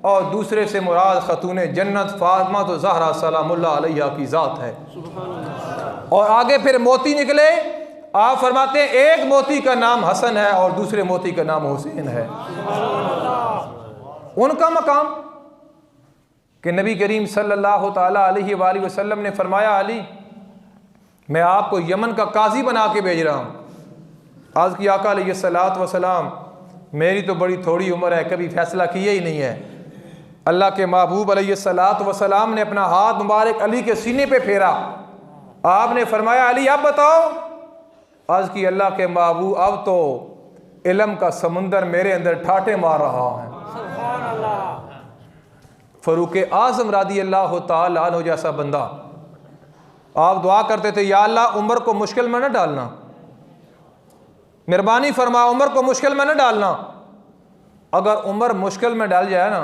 और दूसरे से मुराद खतून जन्नत फातिमा तो ज़हरा सलामुल्लाह अलैहा की ज़ात है। और आगे फिर मोती निकले, आप फरमाते हैं एक मोती का नाम हसन है और दूसरे मोती का नाम हुसैन है। उनका मकाम कि नबी करीम सल्लल्लाहु ताला अलैहि वसल्लम ने फरमाया अली मैं आपको यमन का काजी बना के भेज रहा हूँ। आज की आका अलैहिस्सलात वसलाम, मेरी तो बड़ी थोड़ी उम्र है, कभी फैसला किया ही नहीं है। अल्लाह के महबूब अलैहिस्सलात वसलाम ने अपना हाथ मुबारक अली के सीने पे फेरा, आपने फरमाया अली अब बताओ। आज की अल्लाह के महबूब, अब तो इल्म का समुंदर मेरे अंदर ठाटे मार रहा है। फ़ारूक आज़म रज़ी अल्लाह ताला अन्हु जैसा बंदा, आप दुआ करते थे या अल्लाह उम्र को मुश्किल में न डालना, मेहरबानी फरमा उम्र को मुश्किल में न डालना। अगर उम्र मुश्किल में डाल जाए ना,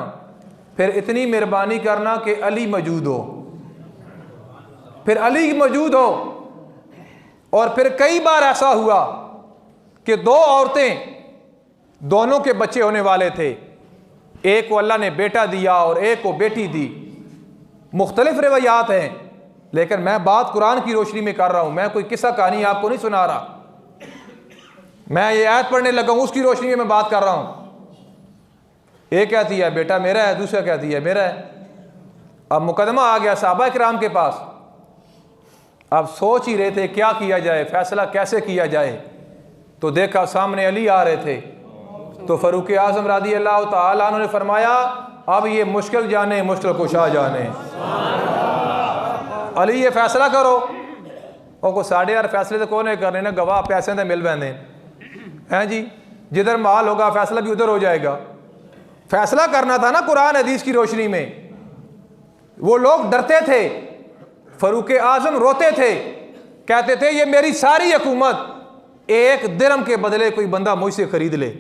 फिर इतनी मेहरबानी करना कि अली मौजूद हो, फिर अली मौजूद हो। और फिर कई बार ऐसा हुआ कि दो औरतें, दोनों के बच्चे होने वाले थे, एक को अल्लाह ने बेटा दिया और एक को बेटी दी। मुख्तलिफ रवायात हैं, लेकिन मैं बात कुरान की रोशनी में कर रहा हूँ, मैं कोई किस्सा कहानी आपको नहीं सुना रहा। मैं ये आयत पढ़ने लगा हूँ उसकी रोशनी में मैं बात कर रहा हूँ। एक कहती है बेटा मेरा है, दूसरा कहती है मेरा है। अब मुकदमा आ गया सहाबा किराम के पास, अब सोच ही रहे थे क्या किया जाए, फैसला कैसे किया जाए। तो देखा सामने अली आ रहे थे, तो फ़ारूक आज़म रज़ी अल्लाह ताला अन्हु ने फरमाया अब ये मुश्किल जाने मुश्किल कुशा जाने, अली ये फैसला करो। और को 8.5 फैसले तो कौन करने ना, गवाह पैसे तो मिल पैंदे हैं जी, जिधर माल होगा फैसला भी उधर हो जाएगा। फैसला करना था ना कुरान हदीस की रोशनी में। वो लोग डरते थे, फ़ारूक आज़म रोते थे, कहते थे ये मेरी सारी हुकूमत एक दिरहम के बदले कोई बंदा मुझसे खरीद ले।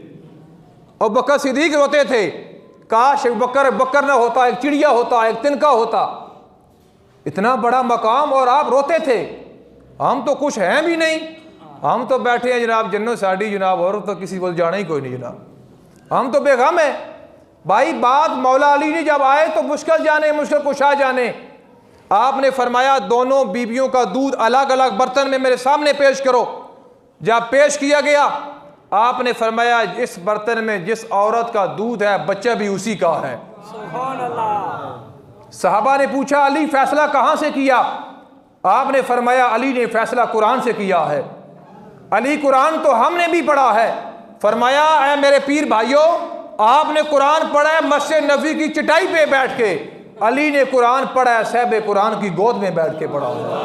और बकर सिद्दीक रोते थे, काश बकर ना होता, एक चिड़िया होता, एक तिनका होता, इतना बड़ा मकाम। और आप रोते थे, हम तो कुछ हैं भी नहीं, हम तो बैठे हैं जनाब जन्नत साड़ी जनाब, और तो किसी को जाना ही कोई नहीं जनाब, हम तो बेगम है। भाई बात मौला अली ने जब आए तो मुश्किल जाने मुश्किल कुशा जाने। आपने फरमाया दोनों बीबियों का दूध अलग अलग बर्तन में मेरे सामने पेश करो। जब पेश किया गया आपने फरमाया इस बर्तन में जिस औरत का दूध है बच्चा भी उसी का है। सुभान अल्लाह। सहाबा ने पूछा अली फैसला कहाँ से किया? आपने फरमाया अली ने फैसला कुरान से किया है। अली कुरान तो हमने भी पढ़ा है। फरमाया ऐ मेरे पीर भाइयों, आपने कुरान पढ़ा है मस्जिद नबी की चटाई पे बैठ के, अली ने कुरान पढ़ा है साहिब कुरान की गोद में बैठ के पढ़ा हुआ।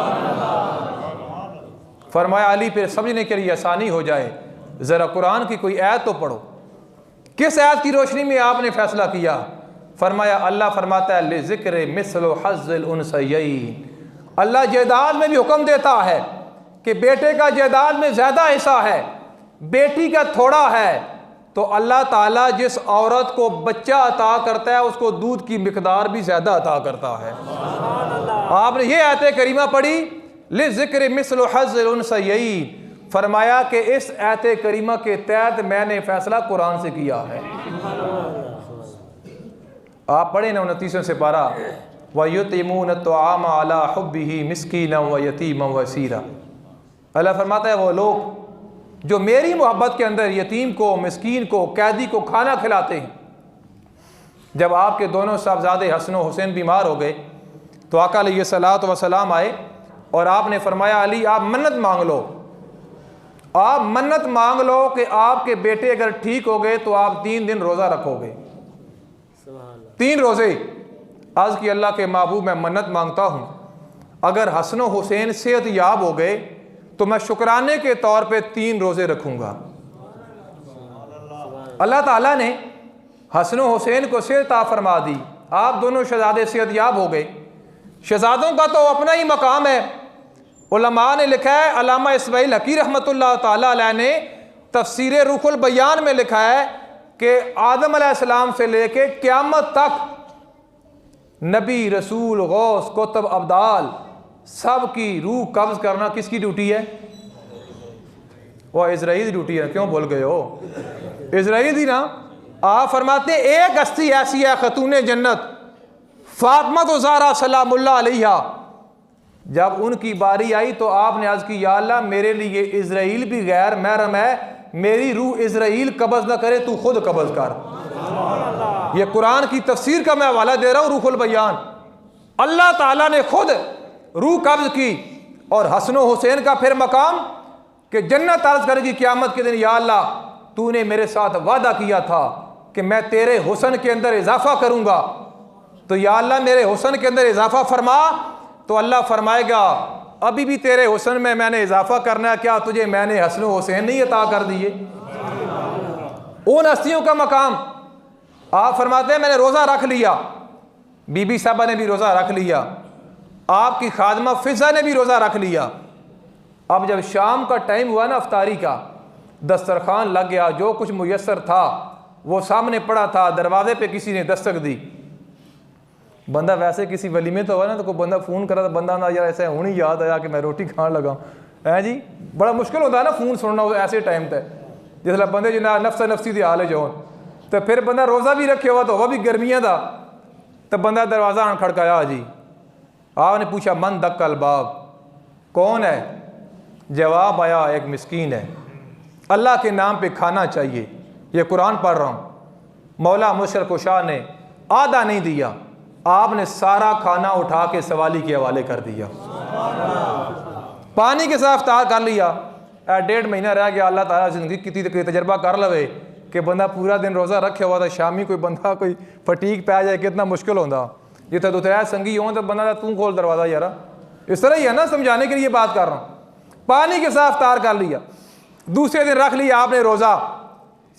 फरमाया अली फिर समझने के लिए आसानी हो जाए ज़रा कुरान की कोई आयत तो पढ़ो। किस आयत की रोशनी में आपने फैसला किया? फरमाया अल्लाह फरमाता है ले ज़िक्र मिस्लु हज़्ज़िल उनसयैन। अल्लाह जायदाद में भी हुक्म देता है कि बेटे का जायदाद में ज़्यादा हिस्सा है, बेटी का थोड़ा है। तो अल्लाह ताला जिस औरत को बच्चा अता करता है उसको दूध की मिकदार भी ज़्यादा अता करता है। आपने ये आयत करीमा पढ़ी ले ज़िक्र मिस्लु हज़्ज़िल उनसयैन। फरमाया कि इस आयत करीमा के तहत मैंने फैसला कुरान से किया है। आप पढ़े ना 29 से 12 वयुतिमून तआम अला हुब्बिही मिस्कीना व यतीमा व असीरा। अल्लाह फरमाता है वो लोग जो मेरी मोहब्बत के अंदर यतीम को, मिस्कीन को, कैदी को खाना खिलाते हैं। जब आपके दोनों साहबजादे हसन और हुसैन बीमार हो गए तो आका अलैहिस्सलातु वस्सलाम आए और आपने फरमाया, अली आप मन्नत मांग लो, आप मन्नत मांग लो कि आपके बेटे अगर ठीक हो गए तो आप 3 दिन रोज़ा रखोगे। 3 रोज़े। आज की अल्लाह के महबूब, मैं मन्नत मांगता हूँ, अगर हसन और हुसैन सेहत याब हो गए तो मैं शुक्राने के तौर पे 3 रोज़े रखूँगा। अल्लाह ताला ने हसन और हुसैन को सेहत अता फरमा दी, आप दोनों शहजादे सेहत याब हो गए। शहजादों का तो अपना ही मकाम है। उलमा ने लिखा है, अल्लामा इस्माइल हकी रहमतुल्लाह ताला अलैह ने तफसीर रुहुल बयान में लिखा है कि आदम अलैहिस्सलाम से लेके क़यामत तक नबी, रसूल, गौस, कुतुब, अब्दाल सब की रूह कब्ज़ करना किसकी ड्यूटी है? वह इज़राइल की ड्यूटी है। क्यों भूल गए हो? इज़राइल ही ना। आप फरमाते एक हस्ती ऐसी है खतूने जन्नत फातिमा तो ज़हरा सलामुल्लाह अलैहा, जब उनकी बारी आई तो आपने अर्ज़ की, या अल्लाह मेरे लिए इज़राइल भी गैर महरम है, मेरी रूह इज़राइल कब्ज़ ना करे, तू खुद कब्ज़ कर। ये कुरान की तफसीर का मैं हवाला दे रहा हूँ, रुहुल बयान। अल्लाह ताला ने खुद रूह कब्ज़ की। और हसन हुसैन का फिर मकाम कि जन्नत अर्ज़ करेगी क़यामत के दिन, या अल्लाह तूने मेरे साथ वादा किया था कि मैं तेरे हुस्न के अंदर इजाफा करूँगा, तो या अल्लाह मेरे हुस्न के अंदर इजाफा फरमा। तो अल्लाह फरमाएगा, अभी भी तेरे हुस्न में मैंने इजाफा करना है, क्या तुझे मैंने हसन हुसैन नहीं अता कर दिए? उन हस्तियों का मकाम। आप फरमाते हैं मैंने रोज़ा रख लिया, बीबी साहबा ने भी रोज़ा रख लिया, आपकी खादमा फिजा ने भी रोज़ा रख लिया। अब जब शाम का टाइम हुआ ना अफ्तारी का, दस्तरखान लग गया, जो कुछ मुयस्सर था वो सामने पड़ा था, दरवाजे पे किसी ने दस्तक दी। बंदा वैसे किसी वली में तो हुआ ना, तो कोई बंदा फ़ोन करा तो बंदा ना यार ऐसे हूँ याद आया कि मैं रोटी खाने लगा है जी। बड़ा मुश्किल होता है ना फ़ोन सुनना ऐसे टाइम तक, जिसले बंदे जो ना नफ्सा नफसी के हाल है जो, तो फिर बंदा रोज़ा भी रखे हुआ तो वह भी गर्मियाँ था, तो बंदा दरवाज़ा आन खड़काया जी। आपने पूछा मन दक्कल बाब, कौन है? जवाब आया एक मिस्कीन है, अल्लाह के नाम पे खाना चाहिए। ये कुरान पढ़ रहा हूँ। मौला मुशर कुशा ने आधा नहीं दिया, आपने सारा खाना उठा के सवाली के हवाले कर दिया। पानी के साथ इफ्तार कर लिया। 1.5 महीना रह गया, अल्लाह ताला ज़िंदगी की तजर्बा कर लवे कि बंदा पूरा दिन रोज़ा रखे हुआ था, शामी कोई बंदा कोई फटीक पै जाए कितना मुश्किल होता। जितना दुतरा संगी हो तो बंदा तू खोल दरवाज़ा यार, इस तरह ही है ना, समझाने के लिए बात कर रहा हूँ। पानी के साथ इफ्तार कर लिया, दूसरे दिन रख लिया आपने रोज़ा,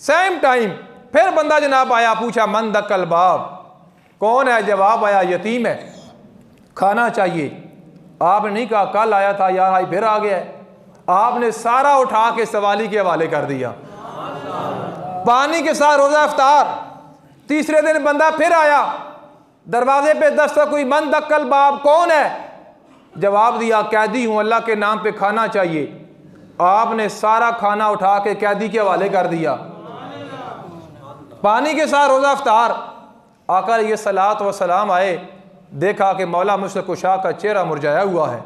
सेम टाइम फिर बंदा जनाब आया, पूछा मन दक्कल बाब, कौन है? जवाब आया यतीम है, खाना चाहिए। आपने नहीं कहा कल आया था यार आज फिर आ गया है, आपने सारा उठा के सवाली के हवाले कर दिया। पानी के साथ रोज़ा इफ्तार। तीसरे दिन बंदा फिर आया, दरवाजे पे दस्तक हुई, मन दक्कल बाब, कौन है? जवाब दिया कैदी हूँ, अल्लाह के नाम पे खाना चाहिए। आपने सारा खाना उठा के कैदी के हवाले कर दिया। पानी के साथ रोज़ा इफ्तार। आका ये सलात व सलाम आए, देखा कि मौला मुशर कुशा का चेहरा मुरझाया हुआ है।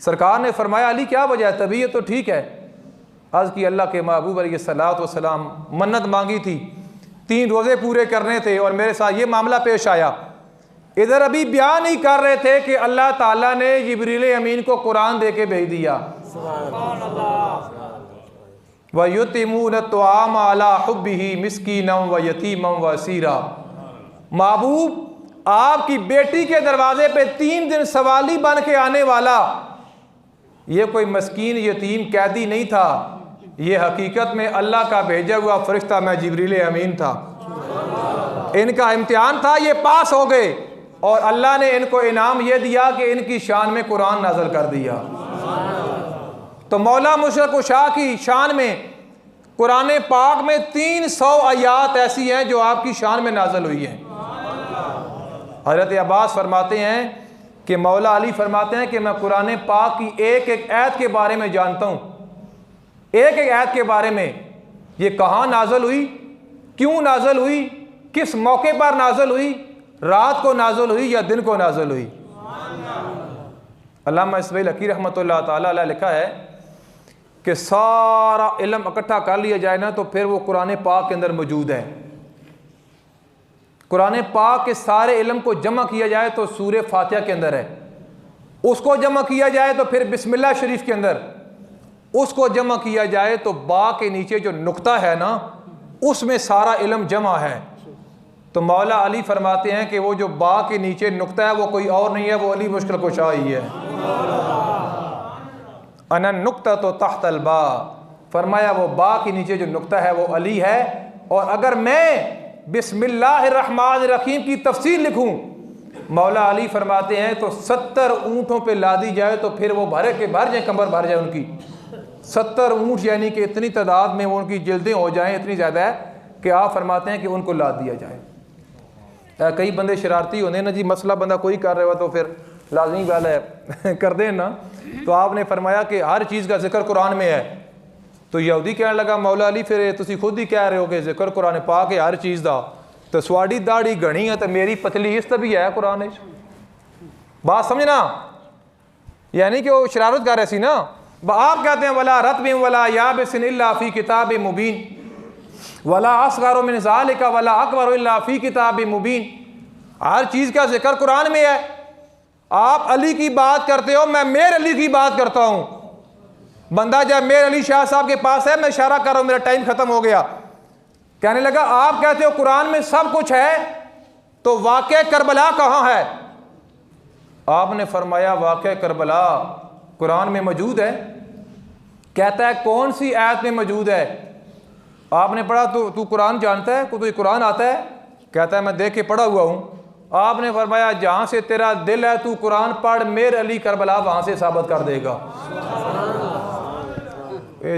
सरकार ने फरमाया अली क्या वजह है? तबीयत तो ठीक है। अर्ज़ की अल्लाह के महबूब ये सलात व सलाम मन्नत मांगी थी, 3 रोज़े पूरे करने थे और मेरे साथ ये मामला पेश आया। इधर अभी बयान नहीं कर रहे थे कि अल्लाह ताला ने जिब्रील अमीन को कुरान दे के भेज दिया, व युतिमून त्वाम अला हुब्बिही मिस्कीनम व यतीमम व असीरा। महबूब आपकी बेटी के दरवाजे पे 3 दिन सवाली बन के आने वाला ये कोई मस्कीन यतीम कैदी नहीं था, ये हकीकत में अल्लाह का भेजा हुआ फरिश्ता मैं जिब्रील अमीन था। इनका इम्तिहान था, ये पास हो गए और अल्लाह ने इनको इनाम ये दिया कि इनकी शान में कुरान नाज़िल कर दिया। तो मौला मुशर कुशा की शान में कुरान पाक में 300 आयात ऐसी हैं जो आपकी शान में नाज़िल हुई हैं। हज़रत अब्बास फरमाते हैं कि मौला अली फरमाते हैं कि मैं कुरान पाक की एक एक आयत के बारे में जानता हूँ, एक एक आयत के बारे में, ये कहाँ नाज़िल हुई, क्यों नाज़िल हुई, किस मौके पर नाज़िल हुई, रात को नाज़िल हुई या दिन को नाज़िल हुई। अल्लामा इस्माइल हकी रहमतुल्लाह ताला अलैह लिखा है कि सारा इल्म इकट्ठा कर लिया जाए ना, तो फिर वो कुरान पाक के अंदर मौजूद है। कुरान पाक के सारे इल्म को जमा किया जाए तो सूरह फातिहा के अंदर है, उसको जमा किया जाए तो फिर बिस्मिल्लाह शरीफ के अंदर, उसको जमा किया जाए तो बा के नीचे जो नुक्ता है ना, उसमें सारा इल्म जमा है। तो मौला अली फरमाते हैं कि वो जो बा के नीचे नुक्ता है वो कोई और नहीं है, वो अली मुश्किल कुशा ही है। अना नुक्ता तो तहतल बा, फरमाया वो बा के नीचे जो नुक्ता है वो अली है। और अगर मैं बिस्मिल्लाहिर्रहमानिर्रहीम की तफसीर लिखूं, मौला अली फरमाते हैं तो 70 ऊँटों पे ला दी जाए तो फिर वो भरे के भर जाए, कमर भर जाए उनकी। 70 ऊँट यानी कि इतनी तादाद में वो उनकी जिल्दें हो जाएं, इतनी ज़्यादा है कि आप फरमाते हैं कि उनको ला दिया जाए। कई बंदे शरारती होने ना जी, मसला बंदा कोई कर रहा हो तो फिर लाजमी वाला है कर दें ना। तो आपने फरमाया कि हर चीज़ का जिक्र कुरान में है। तो यहूदी कहने लगा मौला अली फिर तुसी खुद ही कह रहे हो कि जिक्र कुरान पाक है हर चीज़ का, तो स्वाड़ी दाढ़ी घनी है तो मेरी पतली इस तभी है कुरान। बात समझना, यानी कि वो शरारत कर रहे सी ना। आप कहते हैं वला रत्बिन वला याबिसिन इल्ला फी किताब मुबीन वला असगारो मिन ज़ालिका वला अकबरो इल्ला फी किताब मुबीन। हर चीज़ का जिक्र कुरान में है। आप अली की बात करते हो, मैं मेर अली की बात करता हूँ। बंदा जब मेर अली शाह साहब के पास है, मैं इशारा कर रहा हूँ, मेरा टाइम ख़त्म हो गया, कहने लगा आप कहते हो कुरान में सब कुछ है, तो वाक़या करबला कहाँ है? आपने फरमाया वाक़या करबला कुरान में मौजूद है। कहता है कौन सी आयत में मौजूद है? आपने पढ़ा तो तू कुरान जानता है, तुझे कुरान आता है? कहता है मैं देख के पढ़ा हुआ हूँ। आपने फरमाया जहाँ से तेरा दिल है तू कुरान पढ़, मेर अली करबला वहाँ से साबित कर देगा।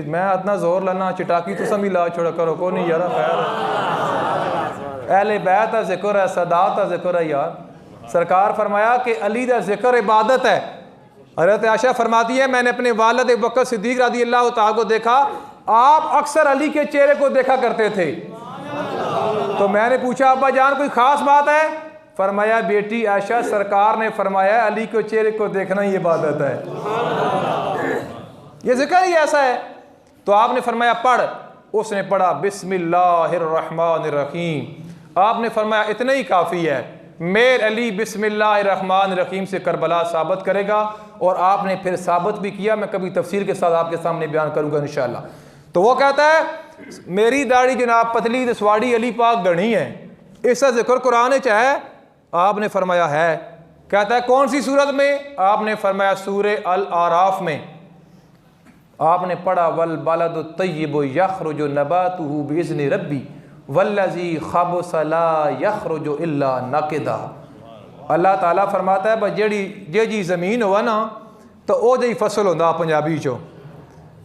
मैं इतना जोर लाना चिटाकी तो समी ला छोड़ा करो को नहीं यार, खैर अहले बैत का जिक्र है, सदात का जिक्र है यार। सरकार फरमाया कि अली का जिक्र इबादत है। हज़रत आयशा फरमाती है मैंने अपने वालिद अबू बकर सिद्दीक़ रज़ी अल्लाह तआला को देखा, आप अक्सर अली के चेहरे को देखा करते थे। तो मैंने पूछा अब्बा जान कोई ख़ास बात है? फरमाया बेटी आयशा सरकार ने फरमाया अली के चेहरे को देखना ही इबादत है, ये जिक्र ही ऐसा है। तो आपने फरमाया पढ़, उसने पढ़ा बिस्मिल्लाहिर्रहमानिर्रहीम। आपने फरमाया इतना ही काफ़ी है, मेर अली बिस्मिल्लाहिर्रहमानिर्रहीम से करबला साबित करेगा। और आपने फिर साबित भी किया, मैं कभी तफसीर के साथ आपके सामने बयान करूँगा इंशाअल्लाह। तो वो कहता है मेरी दाढ़ी जनाब पतली दसवाड़ी अली पाक गढ़ी है, इसका जिक्र कुरान है। आपने फरमाया है। कहता है कौन सी सूरत में? आपने फरमाया सूरह अल आराफ में। आपने पढ़ा वल बलदु तय्यिबु यखरुजु नबातुहु बिइज़्नि रब्बी वल्लज़ी खबुसा ला यखरुजु इल्ला नकिदा। अल्लाह ताला फरमाता है जी जी ज़मीन हुआ ना तो ओ जी फसल होंदा पंजाबी चो।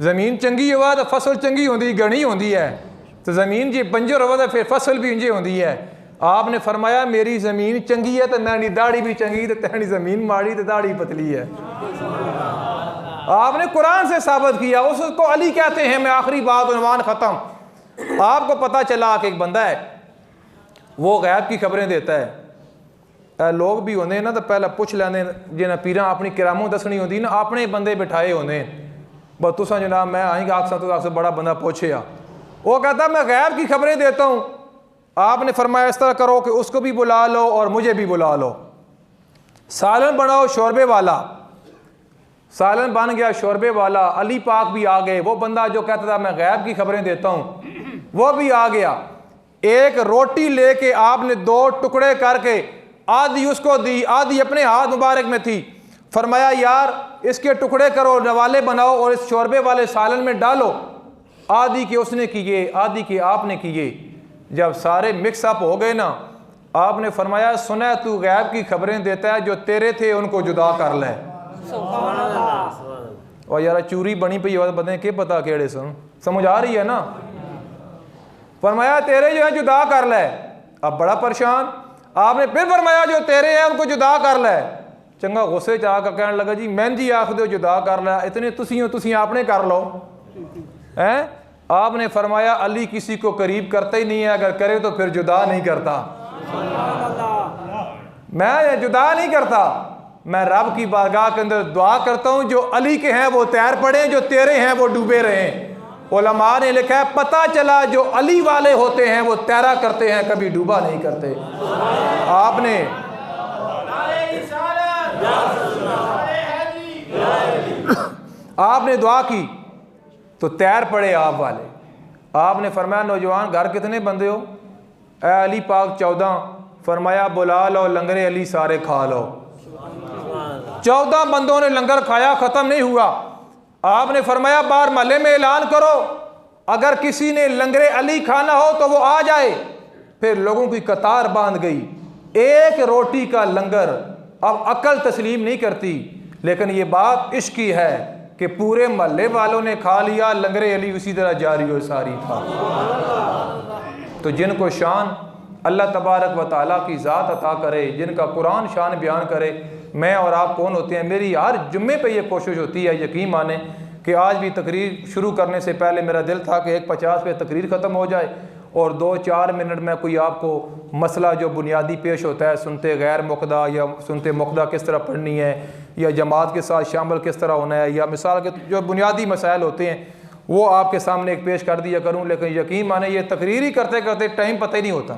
ज़मीन चंगी हुआ तो फसल चंगी होंदी, घनी होंदी है। तो ज़मीन जी बंजर हुआ तो फिर फसल भी इंजे होंदी है। आपने फरमाया मेरी ज़मीन चंगी है तो मेरी दाढ़ी भी चंगी, तो तेरी ज़मीन माड़ी तो दाढ़ी पतली है। आपने कुरान से साबित किया, उसको अली कहते हैं। मैं आखिरी बात उन्वान ख़त्म। आपको पता चला कि एक बंदा है वो गैब की खबरें देता है। लोग भी होंगे ना तो पहले पुछ लेंगे जिन्हें पीरा अपनी किरामों दसनी होंगी ना, अपने बंदे बिठाए होंगे बस तुसा जनाब मैं आई आखसा तो आपसे बड़ा बंदा पूछे। वो कहता मैं गैब की खबरें देता हूँ। आपने फरमाया इस तरह करो कि उसको भी बुला लो और मुझे भी बुला लो, सालन बनाओ शोरबे वाला। सालन बन गया शोरबे वाला, अली पाक भी आ गए। वो बंदा जो कहता था मैं गैब की खबरें देता हूँ वो भी आ गया। एक रोटी लेके आपने 2 टुकड़े करके आधी उसको दी, आधी अपने हाथ मुबारक में थी। फरमाया यार इसके टुकड़े करो, नवाले बनाओ और इस शोरबे वाले सालन में डालो। आधी के उसने किए, आधी के आपने किए। जब सारे मिक्स अप हो गए ना, आपने फरमाया सुना तू गैब की खबरें देता है, जो तेरे थे उनको जुदा कर ले। और यार चूरी बनी पई बंदे के पता केड़े सुन, समझ आ रही है ना। फरमाया तेरे जो है जुदा कर ले। अब बड़ा परेशान। आपने फिर फरमाया जो तेरे हैं उनको जुदा कर ले। चंगा गुस्से च आकर कहने लगा जी मैं जी आख दो जुदा कर ले, इतने तुसी आपने कर लो हैं। आपने फरमाया अली किसी को करीब करता ही नहीं है, अगर करे तो फिर जुदा नहीं करता। मैं जुदा नहीं करता। मैं रब की बारगाह के अंदर दुआ करता हूँ जो अली के हैं वो तैर पड़े, जो तेरे हैं वो डूबे रहें। उलमा ने लिखा है पता चला जो अली वाले होते हैं वो तैरा करते हैं, कभी डूबा नहीं करते। आपने दुआ की तो तैर पड़े आप वाले। आपने फरमाया नौजवान घर कितने बंदे हो? ए अली पाक 14। फरमाया बुला लो लंगरे अली सारे खा लो। 14 बंदों ने लंगर खाया, ख़त्म नहीं हुआ। आपने फरमाया बाहर महल्ले में ऐलान करो, अगर किसी ने लंगरे अली खाना हो तो वो आ जाए। फिर लोगों की कतार बांध गई। एक रोटी का लंगर, अब अकल तस्लीम नहीं करती, लेकिन ये बात इश्क की है कि पूरे महल्ले वालों ने खा लिया, लंगरे अली उसी तरह जारी और सारी था। तो जिनको शान अल्लाह तबारक व ताला की ज़ात अता करे, जिनका कुरान शान बयान करे, मैं और आप कौन होते हैं? मेरी हर जुम्मे पे ये कोशिश होती है, यकीन माने कि आज भी तकरीर शुरू करने से पहले मेरा दिल था कि 1:50 पे तकरीर ख़त्म हो जाए और 2-4 मिनट में कोई आपको मसला जो बुनियादी पेश होता है, सुनते गैर मुक़दा या सुनते मुक़दा किस तरह पढ़नी है, या जमात के साथ शामिल किस तरह होना है, या मिसाल के जो बुनियादी मसाइल होते हैं वो आपके सामने एक पेश कर दिया करूँ। लेकिन यकीन माने ये तकरीर ही करते करते टाइम पता ही नहीं होता,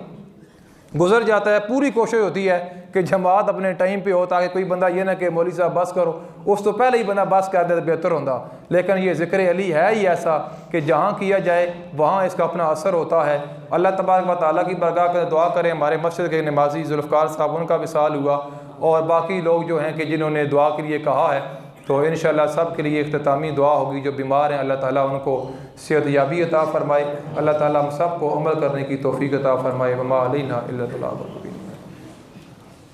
गुजर जाता है। पूरी कोशिश होती है कि जमात अपने टाइम पे हो, ताकि कोई बंदा ये ना कि मौलवी साहब बस करो, उस तो पहले ही बंदा बस कर दे तो बेहतर होता। लेकिन ये ज़िक्र अली है ही ऐसा कि जहाँ किया जाए वहाँ इसका अपना असर होता है। अल्लाह तबारक व तआला की बरगाह पर दुआ करें। हमारे मस्जिद के नमाजी जुल्फ़कार साहब, उनका विसाल हुआ, और बाकी लोग जो हैं कि जिन्होंने दुआ के लिए कहा है, तो इंशाअल्लाह सब के लिए इख्तितामी दुआ होगी। जो बीमार हैं अल्लाह ताला उनको सेहत याबी अता फ़रमाए। अल्लाह ताला हम सब को अमल करने की तौफ़ीक़ अता फ़रमाए। वमा अलैना इल्लल बलाग।